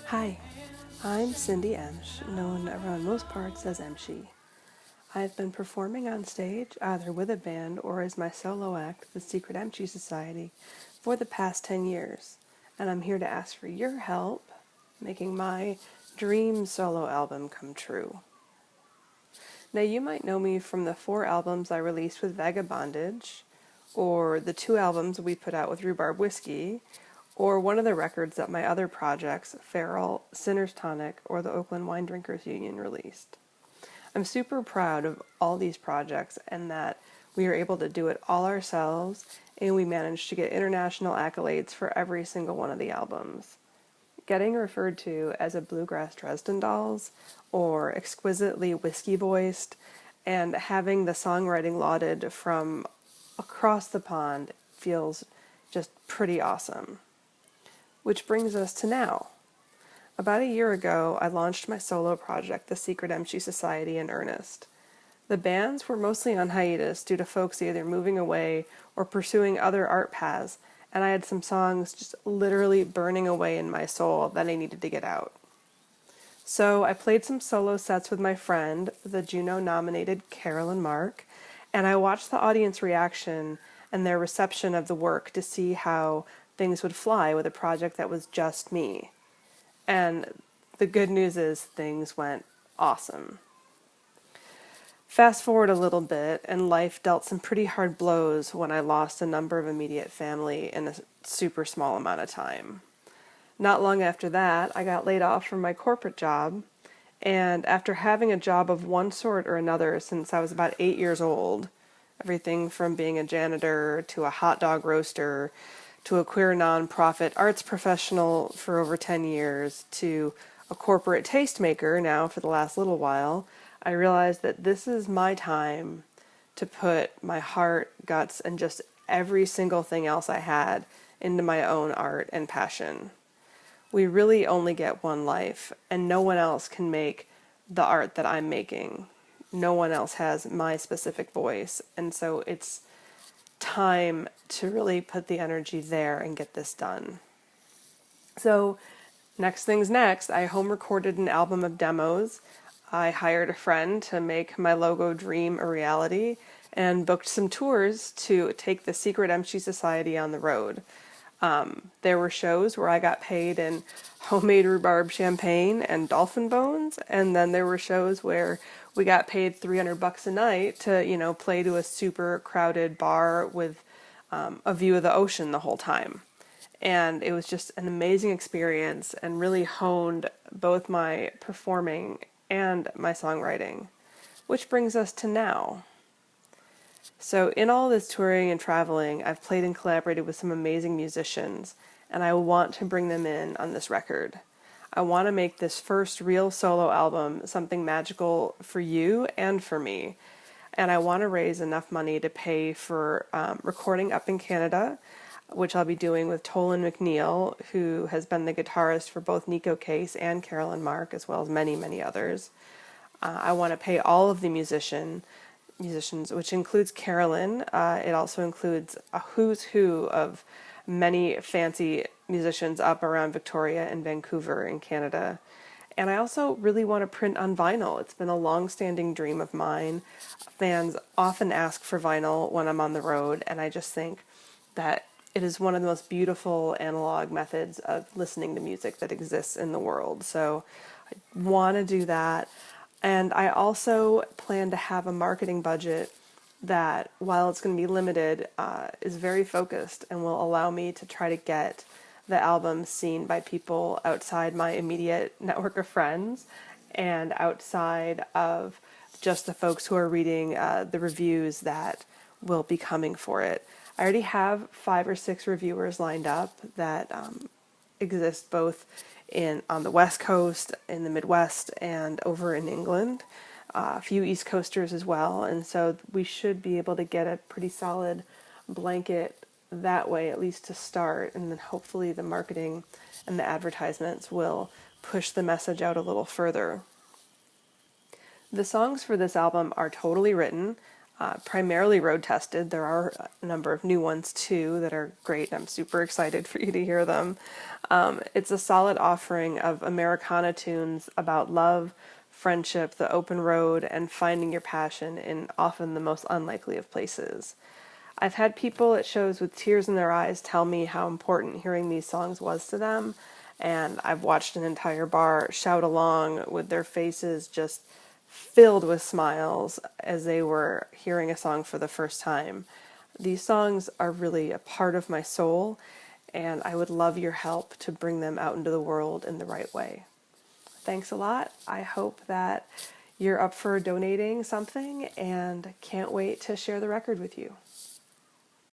Hi, I'm Cindy Emchy, known around most parts as Emchy. I've been performing on stage either with a band or as my solo act, the Secret Emchy Society, for the past 10 years, and I'm here to ask for your help making my dream solo album come true. Now, you might know me from the 4 albums I released with Vagabondage, or the 2 albums we put out with Rhubarb Whiskey, or one of the records that my other projects, Feral, Sinner's Tonic, or the Oakland Wine Drinkers Union released. I'm super proud of all these projects and that we are able to do it all ourselves, and we managed to get international accolades for every single one of the albums. Getting referred to as a bluegrass Dresden Dolls, or exquisitely whiskey voiced, and having the songwriting lauded from across the pond feels just pretty awesome. Which brings us to now. About a year ago, I launched my solo project, the Secret Emchy Society, in earnest. The bands were mostly on hiatus due to folks either moving away or pursuing other art paths, and I had some songs just literally burning away in my soul that I needed to get out. So I played some solo sets with my friend, the Juno-nominated Carolyn Mark, and I watched the audience reaction and their reception of the work to see how things would fly with a project that was just me. And the good news is things went awesome. Fast forward a little bit, and life dealt some pretty hard blows when I lost a number of immediate family in a super small amount of time. Not long after that, I got laid off from my corporate job, and after having a job of one sort or another since I was about 8 years old, everything from being a janitor to a hot dog roaster to a queer nonprofit arts professional for over 10 years to a corporate tastemaker now for the last little while, I realized that this is my time to put my heart, guts, and just every single thing else I had into my own art and passion. We really only get one life, and no one else can make the art that I'm making. No one else has my specific voice, and so it's time to really put the energy there and get this done. So, next thing's next, I home recorded an album of demos. I hired a friend to make my logo dream a reality and booked some tours to take the Secret Emchy Society on the road. There were shows where I got paid in homemade rhubarb champagne and dolphin bones, and then there were shows where we got paid $300 a night to, play to a super crowded bar with a view of the ocean the whole time. And it was just an amazing experience and really honed both my performing and my songwriting. Which brings us to now. So in all this touring and traveling, I've played and collaborated with some amazing musicians, and I want to bring them in on this record. I want to make this first real solo album something magical for you and for me. And I want to raise enough money to pay for recording up in Canada, which I'll be doing with Tolan McNeil, who has been the guitarist for both Nico Case and Carolyn Mark, as well as many, many others. I want to pay all of the musicians, which includes Carolyn. It also includes a who's who of many fancy musicians up around Victoria and Vancouver in Canada. And I also really want to print on vinyl. It's been a long-standing dream of mine. Fans often ask for vinyl when I'm on the road, and I just think that it is one of the most beautiful analog methods of listening to music that exists in the world. So I want to do that. And I also plan to have a marketing budget that, while it's going to be limited, is very focused and will allow me to try to get the album seen by people outside my immediate network of friends and outside of just the folks who are reading the reviews that will be coming for it. I already have 5 or 6 reviewers lined up that exist both on the West Coast, in the Midwest, and over in England. A few East Coasters as well, and so we should be able to get a pretty solid blanket that way, at least to start, and then hopefully the marketing and the advertisements will push the message out a little further. The songs for this album are totally written. primarily road tested. There are a number of new ones too that are great, and I'm super excited for you to hear them. It's a solid offering of Americana tunes about love, friendship, the open road, and finding your passion in often the most unlikely of places. I've had people at shows with tears in their eyes tell me how important hearing these songs was to them, and I've watched an entire bar shout along with their faces just filled with smiles as they were hearing a song for the first time. These songs are really a part of my soul, and I would love your help to bring them out into the world in the right way. Thanks a lot. I hope that you're up for donating something and can't wait to share the record with you.